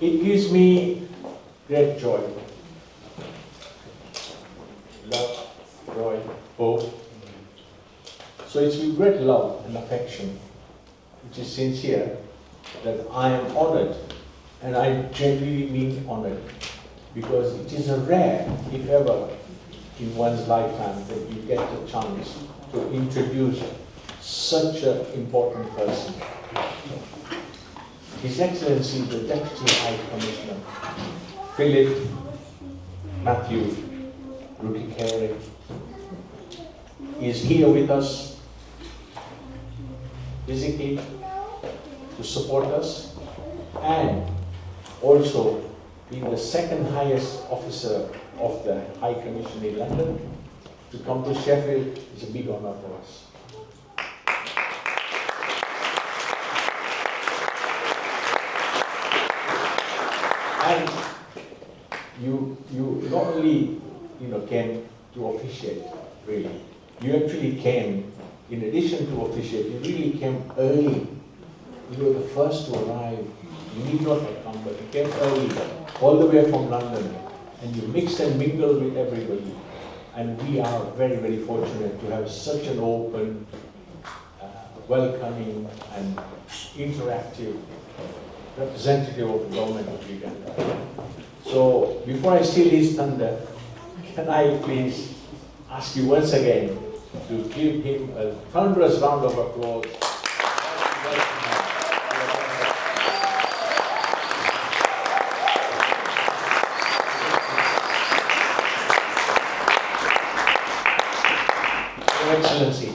It gives me great joy. Love, joy, hope. So it's with great love and affection, which is sincere, that I am honored, and I genuinely mean honored, because it is a rare, if ever, in one's lifetime that you get the chance to introduce such an important person. His Excellency, the Deputy High Commissioner, Philip Matthew Rukikere, is here with us physically to support us, and also being the second highest officer of the High Commission in London, to come to Sheffield is a big honor for us. And you not only came to officiate, really. You actually came, in addition to officiate, you really came early. You were the first to arrive. You need not have come, but you came early, all the way from London, and you mixed and mingled with everybody. And we are very, very fortunate to have such an open, welcoming, and interactive representative of the government of Uganda. So, before I steal his thunder, can I please ask you once again to give him a thunderous round of applause. Your Excellency,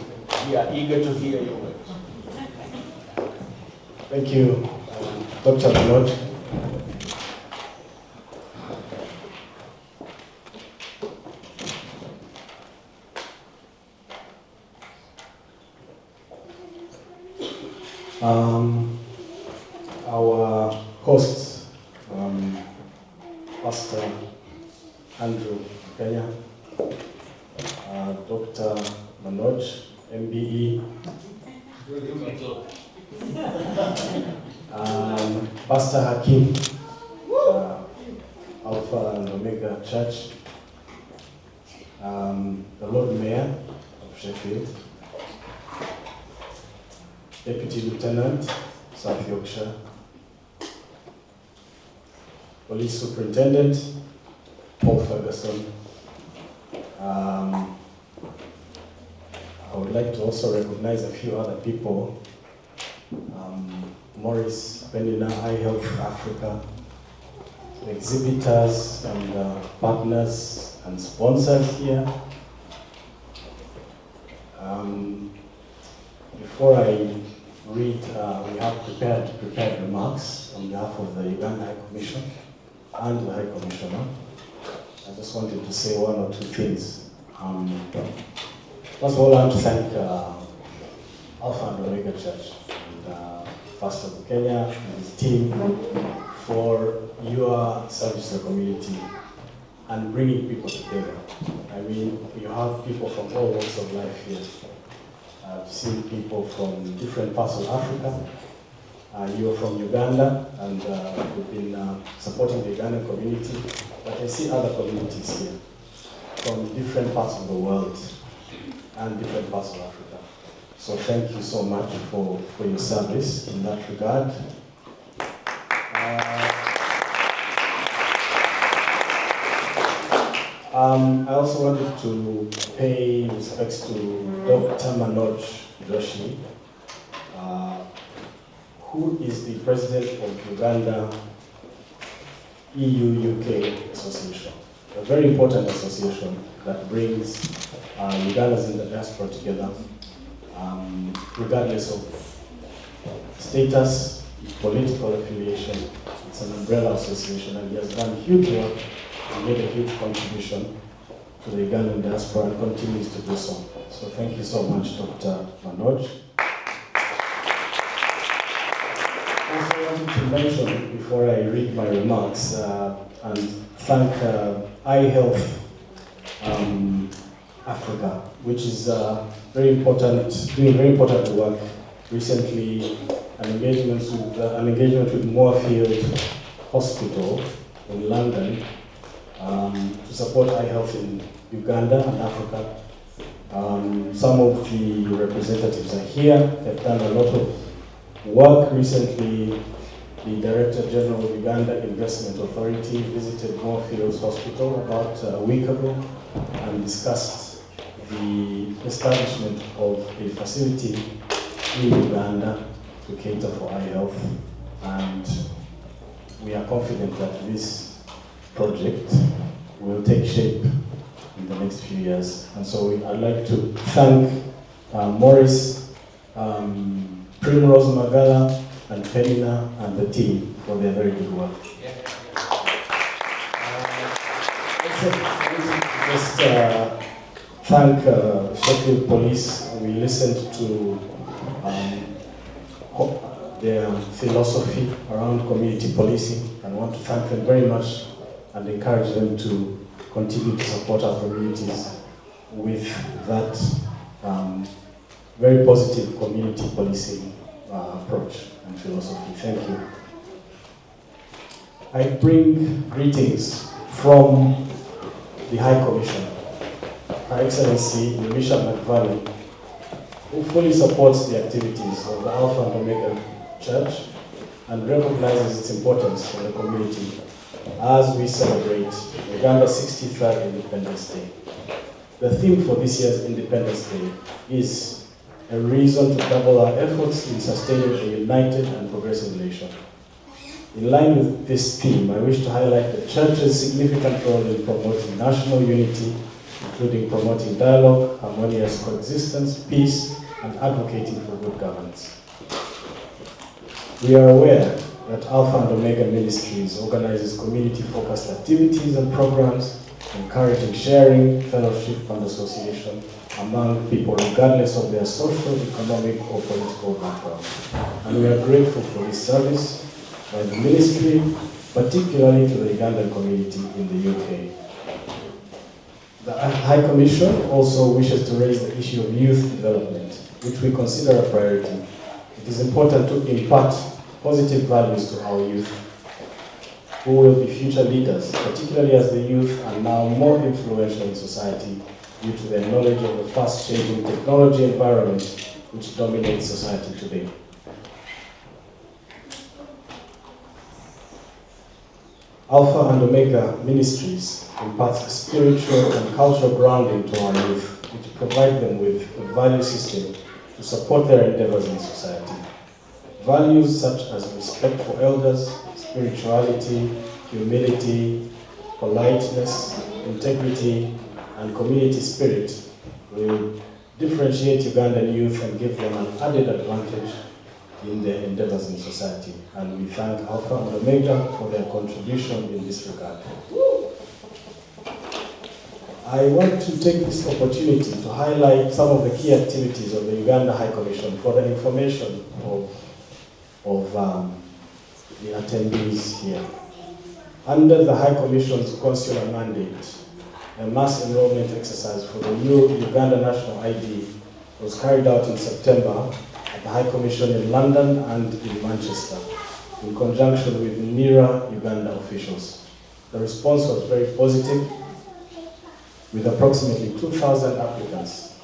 we are eager to hear your words. Thank you, Dr. Manoj. Our host, Pastor Andrew Kenya, Dr. Manoj, MBE, Pastor Hakim, Alpha Omega Church, the Lord Mayor of Sheffield, Deputy Lieutenant, South Yorkshire, Police Superintendent, Paul Ferguson. I would like to also recognize a few other people. Maurice Benina, Eye Health Africa, the exhibitors and partners and sponsors here. Before I read, we have prepared remarks on behalf of the Uganda High Commission and the High Commissioner. I just wanted to say one or two things. First of all, I want to thank Alpha Omega Church and Pastor Kenya and his team for your service to the community and bringing people together. I mean, you have people from all walks of life here. I've seen people from different parts of Africa. You're from Uganda, and you've been supporting the Ugandan community. But I see other communities here from different parts of the world and different parts of Africa. So thank you so much for your service in that regard. I also wanted to pay respects to Dr. Manoj Joshi, who is the president of Uganda EU-UK Association, a very important association that brings Ugandans in the diaspora together, regardless of status, political affiliation. It's an umbrella association, and he has done huge work and made a huge contribution to the Ugandan diaspora and continues to do so. So thank you so much, Dr. Manoj. Also, I wanted to mention, before I read my remarks, and thank Eye Health Africa, which is very important, doing very important work. Recently, an engagement with Moorfield hospital in London to support eye health in Uganda and Africa. Some of the representatives are here. They've done a lot of work recently. The Director General of Uganda Investment Authority visited Moorfields Hospital about a week ago and discussed the establishment of a facility in Uganda to cater for eye health. And we are confident that this project will take shape in the next few years. And so I'd like to thank Maurice, Primrose Magala, and Penina and the team for their very good work. Just thank Sheffield Police. We listened to their philosophy around community policing, and want to thank them very much and encourage them to continue to support our communities with that very positive community policing approach and philosophy. Thank you. I bring greetings from the High Commission, Her Excellency Elisha McValley, who fully supports the activities of the Alpha Omega Church and recognizes its importance in the community as we celebrate Uganda's 63rd Independence Day. The theme for this year's Independence Day is a reason to double our efforts in sustaining a united and progressive nation. In line with this theme, I wish to highlight the Church's significant role in promoting national unity, including promoting dialogue, harmonious coexistence, peace, and advocating for good governance. We are aware that Alpha and Omega Ministries organizes community-focused activities and programs, encouraging sharing, fellowship, and association among people regardless of their social, economic, or political background. And we are grateful for this service by the ministry, particularly to the Ugandan community in the UK. The High Commission also wishes to raise the issue of youth development, which we consider a priority. It is important to impart positive values to our youth, who will be future leaders, particularly as the youth are now more influential in society due to their knowledge of the fast-changing technology environment which dominates society today. Alpha and Omega Ministries imparts a spiritual and cultural grounding to our youth, which provide them with a value system to support their endeavors in society. Values such as respect for elders, spirituality, humility, politeness, integrity, and community spirit will differentiate Ugandan youth and give them an added advantage in their endeavors in society. And we thank Alpha and Omega for their contribution in this regard. I want to take this opportunity to highlight some of the key activities of the Uganda High Commission for the information of the attendees here. Under the High Commission's consular mandate, a mass enrollment exercise for the new Uganda National ID was carried out in September at the High Commission in London and in Manchester, in conjunction with NIRA Uganda officials. The response was very positive, with approximately 2,000 applicants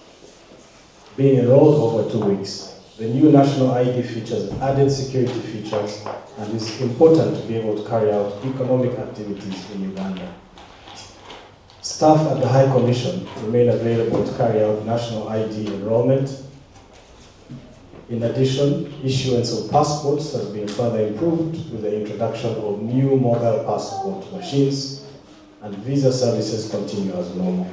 being enrolled over 2 weeks. The new national ID features added security features and is important to be able to carry out economic activities in Uganda. Staff at the High Commission remain available to carry out national ID enrollment. In addition, issuance of passports has been further improved with the introduction of new mobile passport machines, and visa services continue as normal.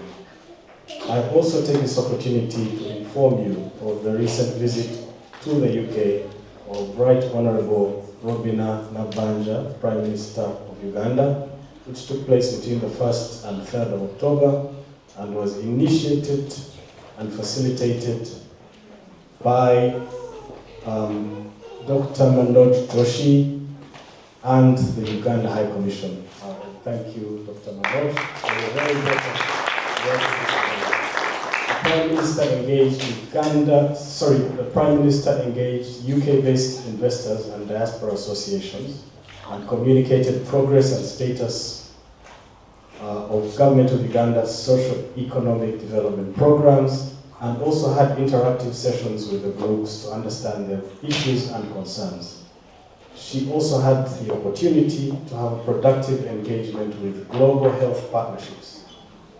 I also take this opportunity to inform you of the recent visit to the UK of Right Honourable Robina Nabanja, Prime Minister of Uganda, which took place between the 1st and 3rd of October and was initiated and facilitated by Dr. Manoj Joshi and the Uganda High Commission. Thank you, Dr. Manoj, for your very important work. The Prime Minister engaged UK-based investors and diaspora associations and communicated progress and status of Government of Uganda's socio-economic development programs, and also had interactive sessions with the groups to understand their issues and concerns. She also had the opportunity to have a productive engagement with global health partnerships,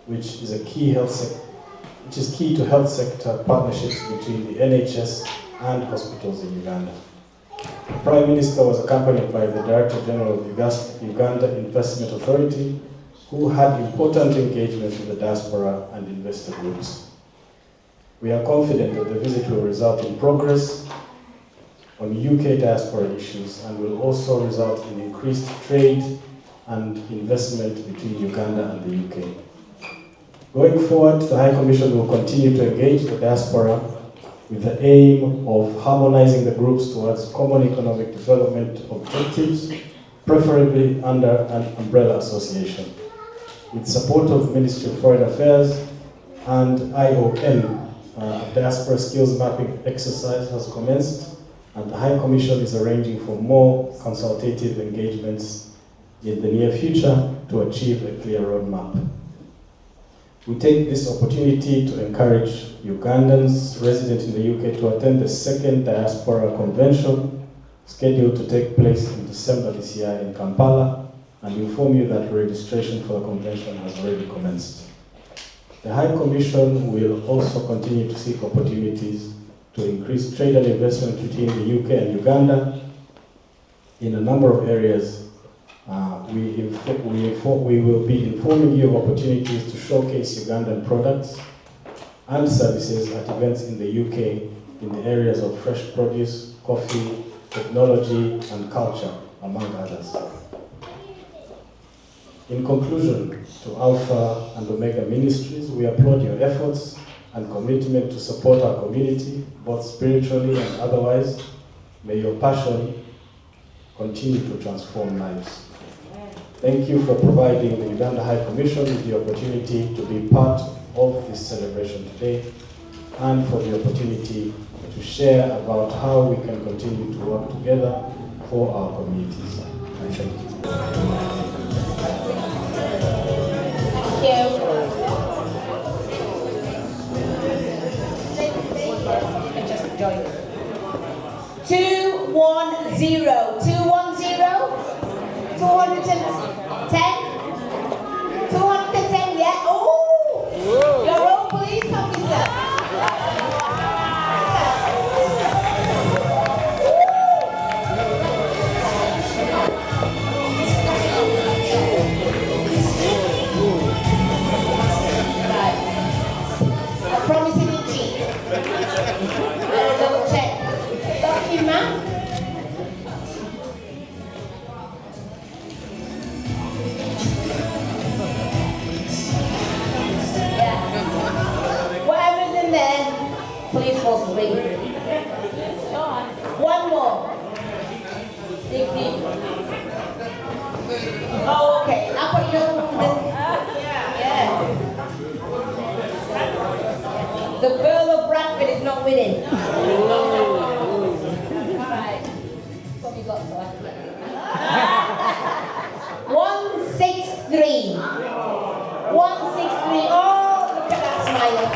which is key to health sector partnerships between the NHS and hospitals in Uganda. The Prime Minister was accompanied by the Director General of Uganda Investment Authority, who had important engagement with the diaspora and investor groups. We are confident that the visit will result in progress on UK diaspora issues and will also result in increased trade and investment between Uganda and the UK. Going forward, the High Commission will continue to engage the diaspora with the aim of harmonizing the groups towards common economic development objectives, preferably under an umbrella association. With support of the Ministry of Foreign Affairs and IOM, a diaspora skills mapping exercise has commenced, and the High Commission is arranging for more consultative engagements in the near future to achieve a clear roadmap. We take this opportunity to encourage Ugandans resident in the UK to attend the second Diaspora Convention, scheduled to take place in December this year in Kampala, and inform you that registration for the convention has already commenced. The High Commission will also continue to seek opportunities to increase trade and investment between the UK and Uganda in a number of areas. We will be informing you of opportunities to showcase Ugandan products and services at events in the UK in the areas of fresh produce, coffee, technology, and culture, among others. In conclusion, to Alpha and Omega Ministries, we applaud your efforts and commitment to support our community, both spiritually and otherwise. May your passion continue to transform lives. Thank you for providing the Uganda High Commission with the opportunity to be part of this celebration today, and for the opportunity to share about how we can continue to work together for our communities. I thank you. Thank you. Just join. 210. 210, yeah? Oh! Your own police officer. Police force ready. One more. Dig deep. Oh, okay. Upper yeah. The girl of Bradford is not winning. Alright. What have you got for 163. 163. Oh, look at that smile.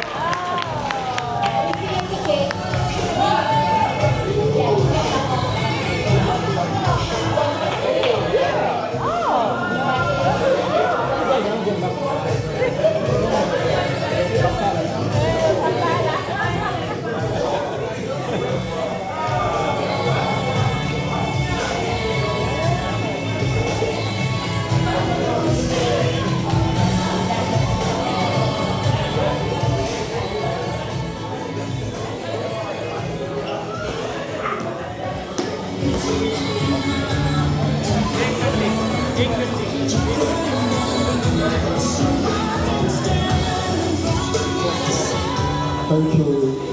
Thank you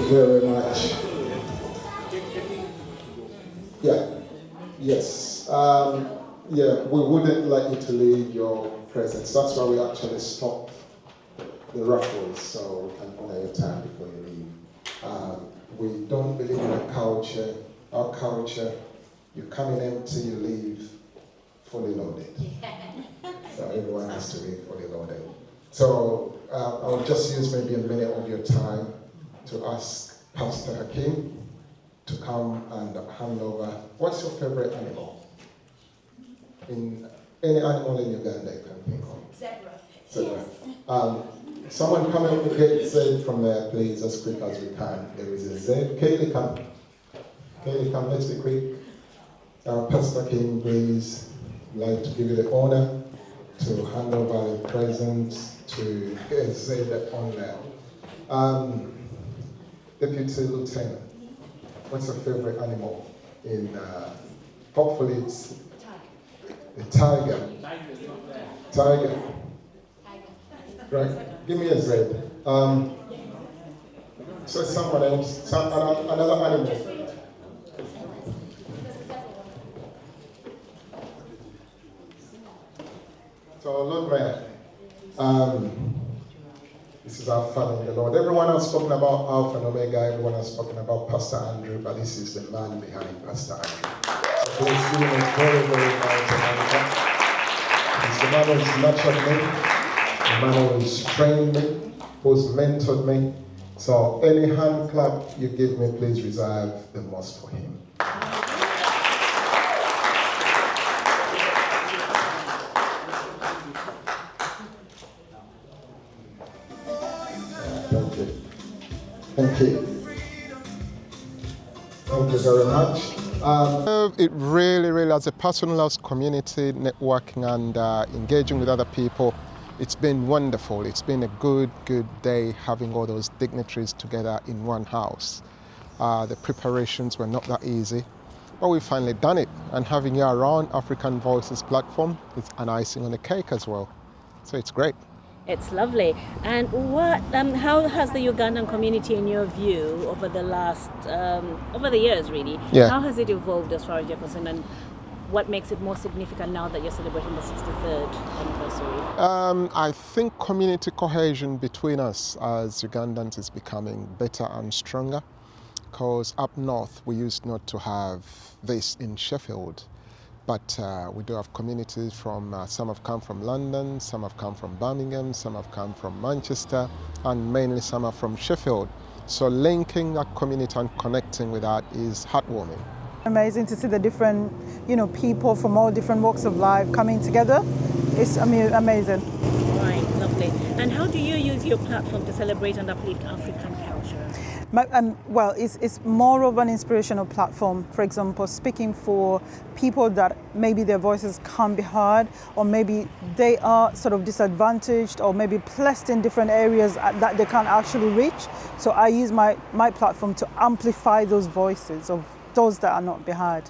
very much. Yeah, yes. Yeah, we wouldn't like you to leave your presence. That's why we actually stopped the raffles, so we can honor your time before you leave. We don't believe in a culture. Our culture, you come in empty, you leave fully loaded. So everyone has to be fully loaded. So I will just use maybe a minute of your time to ask Pastor Hakim to come and hand over. What's your favorite animal? In any animal in Uganda you can think of. Zebra. Zebra. Yes. Someone come and get Zed from there, please, as quick as we can. There is a Zed. Kaylee, come. Kaylee, come. Let's be quick. Pastor King, please, I'd like to give you the honor to hand over the presents to get Zed on there. Deputy Lieutenant, what's your favorite animal? Hopefully it's the tiger. Tiger. Right, give me a Z. So someone else, another animal. So Lord Mayor, this is our Father in the Lord. Everyone has spoken about Alpha and Omega, everyone has spoken about Pastor Andrew, but this is the man behind Pastor Andrew. So please give him a very, very nice hand. He's the man who's nurtured me. The man who's trained me, who's mentored me. So any hand clap you give me, please reserve the most for him. Thank you. Thank you. Thank you very much. It really, as a person who loves community, networking and engaging with other people, it's been wonderful. It's been a good day having all those dignitaries together in one house. The preparations were not that easy, but we finally done it. And having you around African Voices platform is an icing on the cake as well. So it's great. It's lovely. And how has the Ugandan community, in your view, over the years really, how has it evolved as far as you're concerned? And what makes it more significant now that you're celebrating the 63rd anniversary? I think community cohesion between us as Ugandans is becoming better and stronger, because up north we used not to have this in Sheffield, but we do have communities from, some have come from London, some have come from Birmingham, some have come from Manchester, and mainly some are from Sheffield. So linking that community and connecting with that is heartwarming. Amazing to see the different, people from all different walks of life coming together. It's amazing. Right, lovely. And how do you use your platform to celebrate and uplift African culture? Well, it's more of an inspirational platform. For example, speaking for people that maybe their voices can't be heard, or maybe they are sort of disadvantaged, or maybe placed in different areas that they can't actually reach. So I use my platform to amplify those voices of those that are not be heard.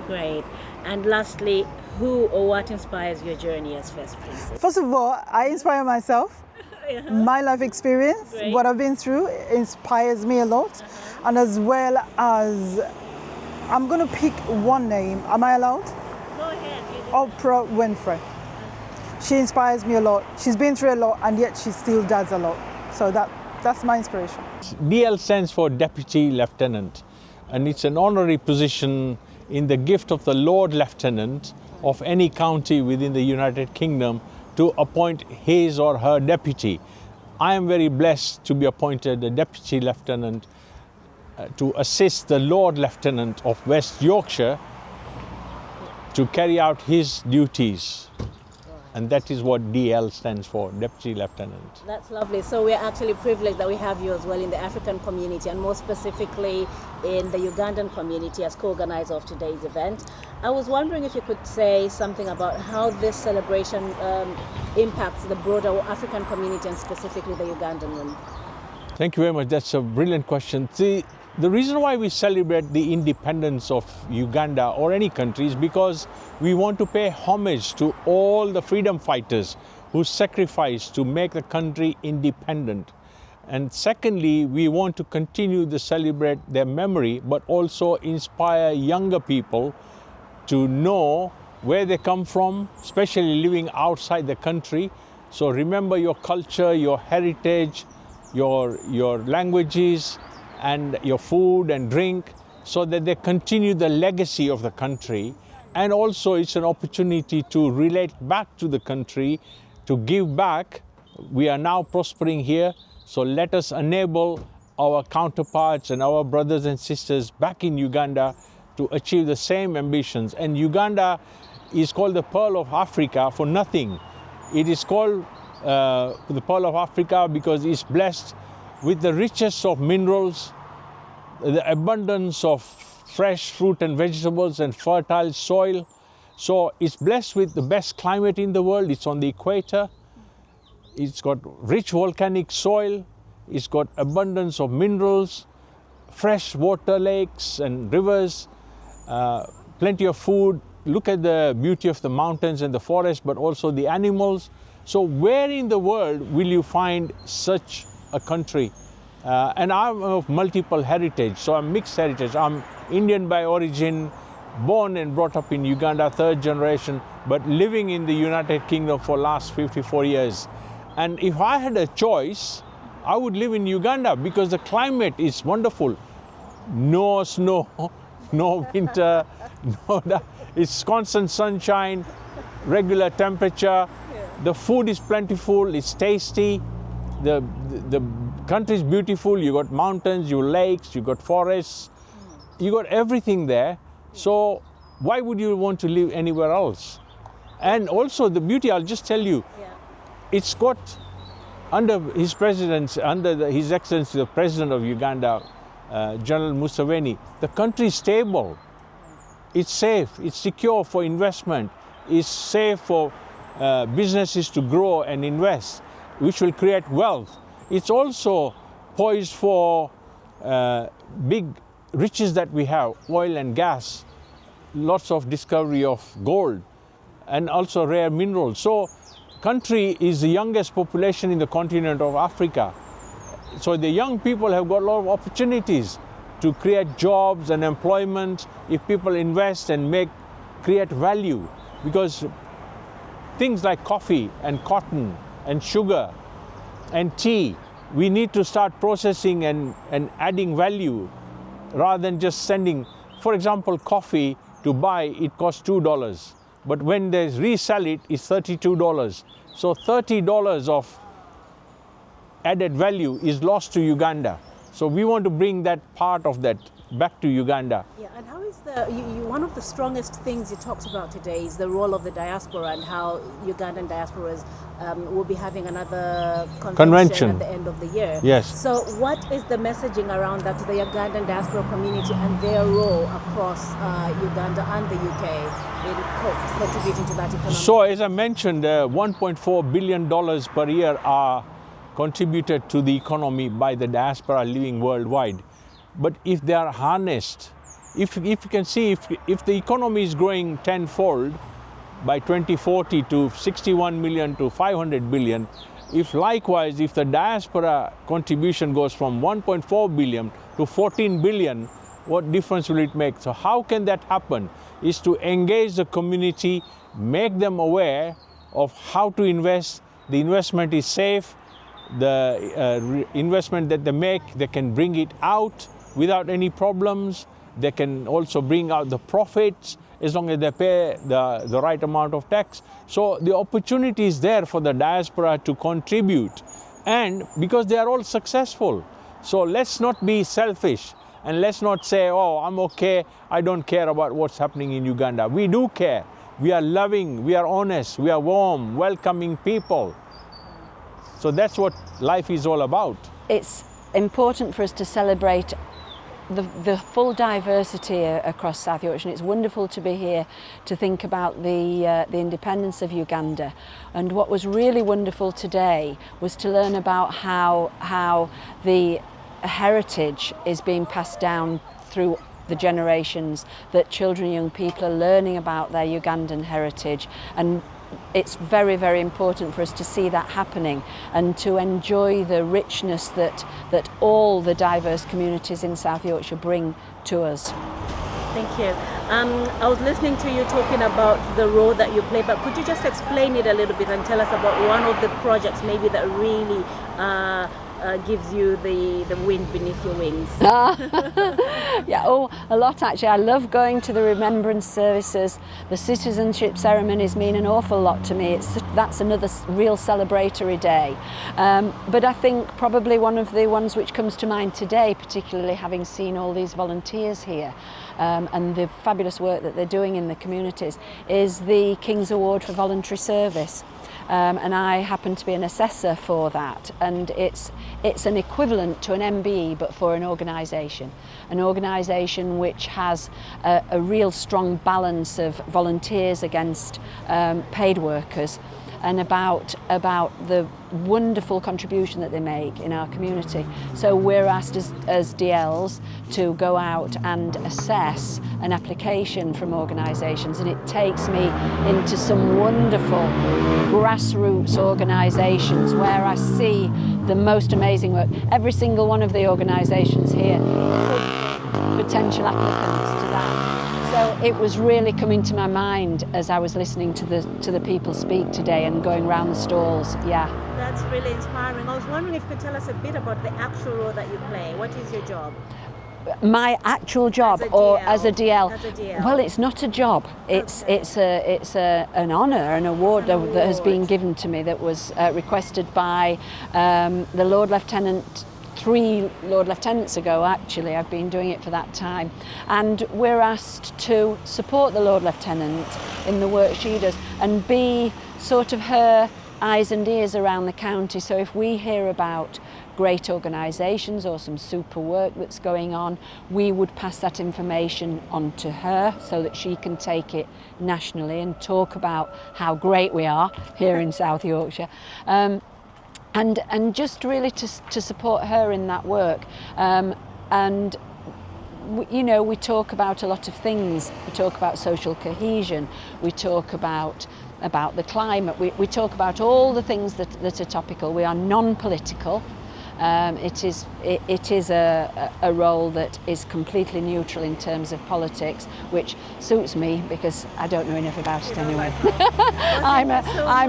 Great. And lastly, who or what inspires your journey as First Princess? First of all, I inspire myself. My life experience, what I've been through, inspires me a lot. And as well as, I'm going to pick one name. Am I allowed? Go ahead. Oprah Winfrey. She inspires me a lot. She's been through a lot, and yet she still does a lot. So that's my inspiration. DL stands for Deputy Lieutenant, and it's an honorary position in the gift of the Lord Lieutenant of any county within the United Kingdom to appoint his or her deputy. I am very blessed to be appointed a Deputy Lieutenant to assist the Lord Lieutenant of West Yorkshire to carry out his duties. And that is what DL stands for, Deputy Lieutenant. That's lovely. So we're actually privileged that we have you as well in the African community, and more specifically in the Ugandan community as co-organizer of today's event. I was wondering if you could say something about how this celebration impacts the broader African community and specifically the Ugandan one. Thank you very much. That's a brilliant question. The reason why we celebrate the independence of Uganda or any country is because we want to pay homage to all the freedom fighters who sacrificed to make the country independent. And secondly, we want to continue to celebrate their memory, but also inspire younger people to know where they come from, especially living outside the country. So remember your culture, your heritage, your languages, and your food and drink, so that they continue the legacy of the country and also it's an opportunity to relate back to the country, to give back. We are now prospering here, so let us enable our counterparts and our brothers and sisters back in Uganda to achieve the same ambitions. And Uganda is called the Pearl of Africa for nothing. It is called the Pearl of Africa because it's blessed with the richest of minerals, the abundance of fresh fruit and vegetables and fertile soil. So it's blessed with the best climate in the world. It's on the equator. It's got rich volcanic soil. It's got abundance of minerals, fresh water lakes and rivers, plenty of food. Look at the beauty of the mountains and the forest, but also the animals. So where in the world will you find such a country? And I'm of multiple heritage, so I'm mixed heritage. I'm Indian by origin, born and brought up in Uganda, third generation, but living in the United Kingdom for last 54 years. And if I had a choice, I would live in Uganda because the climate is wonderful. No snow, no winter, it's constant sunshine, regular temperature. The food is plentiful, it's tasty. The country is beautiful. You got mountains, you lakes, you got forests, you got everything there. So why would you want to live anywhere else? And also the beauty, I'll just tell you, it's got under his presidency, under His Excellency, the President of Uganda, General Museveni, the country is stable. It's safe, it's secure for investment, it's safe for businesses to grow and invest, which will create wealth. It's also poised for big riches that we have, oil and gas, lots of discovery of gold, and also rare minerals. So country is the youngest population in the continent of Africa. So the young people have got a lot of opportunities to create jobs and employment if people invest and create value. Because things like coffee and cotton and sugar and tea, we need to start processing and adding value rather than just sending. For example, coffee to buy, it costs $2. But when they resell it, it's $32. So $30 of added value is lost to Uganda. So we want to bring that part of that back to Uganda. Yeah, and how is one of the strongest things you talked about today is the role of the diaspora and how Ugandan diasporas will be having another convention at the end of the year. Yes. So what is the messaging around that to the Ugandan diaspora community and their role across Uganda and the UK in contributing to that economy? So as I mentioned, $1.4 billion per year are contributed to the economy by the diaspora living worldwide. But if they are harnessed, if you can see, if the economy is growing tenfold by 2040 to 61 million to 500 billion, if the diaspora contribution goes from 1.4 billion to 14 billion, what difference will it make? So how can that happen? Is to engage the community, make them aware of how to invest. The investment is safe. The investment that they make, they can bring it out without any problems. They can also bring out the profits as long as they pay the right amount of tax. So the opportunity is there for the diaspora to contribute, and because they are all successful. So let's not be selfish and let's not say, oh, I'm okay, I don't care about what's happening in Uganda. We do care. We are loving, we are honest, we are warm, welcoming people. So that's what life is all about. It's important for us to celebrate the full diversity across South Yorkshire. And it's wonderful to be here to think about the independence of Uganda. And what was really wonderful today was to learn about how the heritage is being passed down through the generations, that children and young people are learning about their Ugandan heritage, and it's very, very important for us to see that happening and to enjoy the richness that all the diverse communities in South Yorkshire bring to us. Thank you. I was listening to you talking about the role that you play, but could you just explain it a little bit and tell us about one of the projects maybe that really gives you the wind beneath your wings? Yeah, oh, a lot actually. I love going to the remembrance services. The citizenship ceremonies mean an awful lot to me. That's another real celebratory day. But I think probably one of the ones which comes to mind today, particularly having seen all these volunteers here and the fabulous work that they're doing in the communities, is the King's Award for Voluntary Service. And I happen to be an assessor for that, and it's an equivalent to an MBE but for an organisation which has a real strong balance of volunteers against paid workers, and about the wonderful contribution that they make in our community. So we're asked as DLs to go out and assess an application from organisations, and it takes me into some wonderful grassroots organisations where I see the most amazing work. Every single one of the organisations here potential applicants to that. So it was really coming to my mind as I was listening to the people speak today and going around the stalls. Yeah. That's really inspiring. I was wondering if you could tell us a bit about the actual role that you play. What is your job? My actual job, or as a DL? As a DL. Well, it's not a job. It's an honour, an award that has been given to me that was requested by the Lord Lieutenant. 3 Lord Lieutenants ago, actually. I've been doing it for that time, and we're asked to support the Lord Lieutenant in the work she does and be sort of her eyes and ears around the county. So if we hear about great organisations or some super work that's going on, we would pass that information on to her so that she can take it nationally and talk about how great we are here in South Yorkshire. And just really to support her in that work. And you know, we talk about a lot of things. We talk about social cohesion, we talk about the climate, we talk about all the things that are topical. We are non-political. It is a role that is completely neutral in terms of politics, which suits me because I don't know enough about it anyway. I'm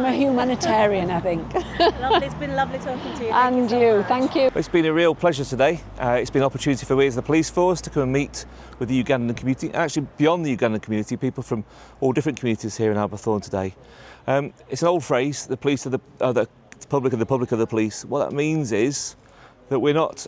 a humanitarian, I think. Lovely. It's been lovely talking to you. And you, thank you. It's been a real pleasure today. It's been an opportunity for me as the police force to come and meet with the Ugandan community, actually beyond the Ugandan community, people from all different communities here in Arbourthorne today. It's an old phrase, the police are the public and the public are the police. What that means is that we're not,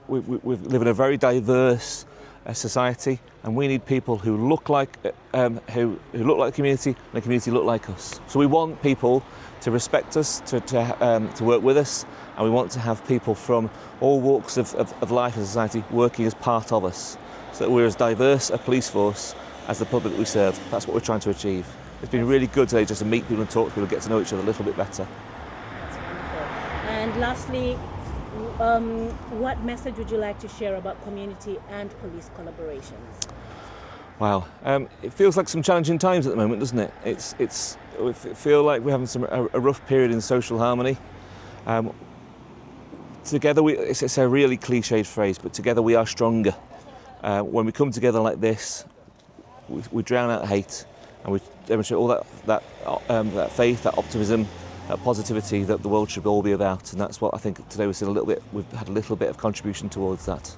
we live in a very diverse society, and we need people who look like who look like the community, and the community look like us. So we want people to respect us, to work with us, and we want to have people from all walks of life and society working as part of us, so that we're as diverse a police force as the public that we serve. That's what we're trying to achieve. It's been really good today just to meet people and talk to people and get to know each other a little bit better. That's wonderful. And lastly, what message would you like to share about community and police collaborations? Wow, it feels like some challenging times at the moment, doesn't it? We feel like we're having a rough period in social harmony. Together, it's a really cliched phrase, but together we are stronger. When we come together like this, we drown out hate, and we demonstrate all that faith, that optimism, that positivity that the world should all be about, and that's what I think today we've had a little bit of contribution towards that.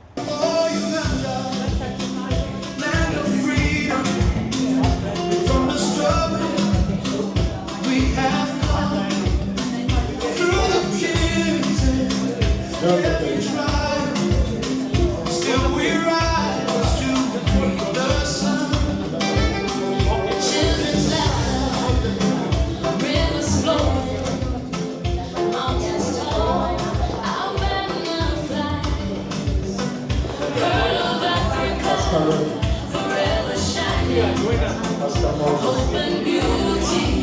Forever shining, hope and beauty.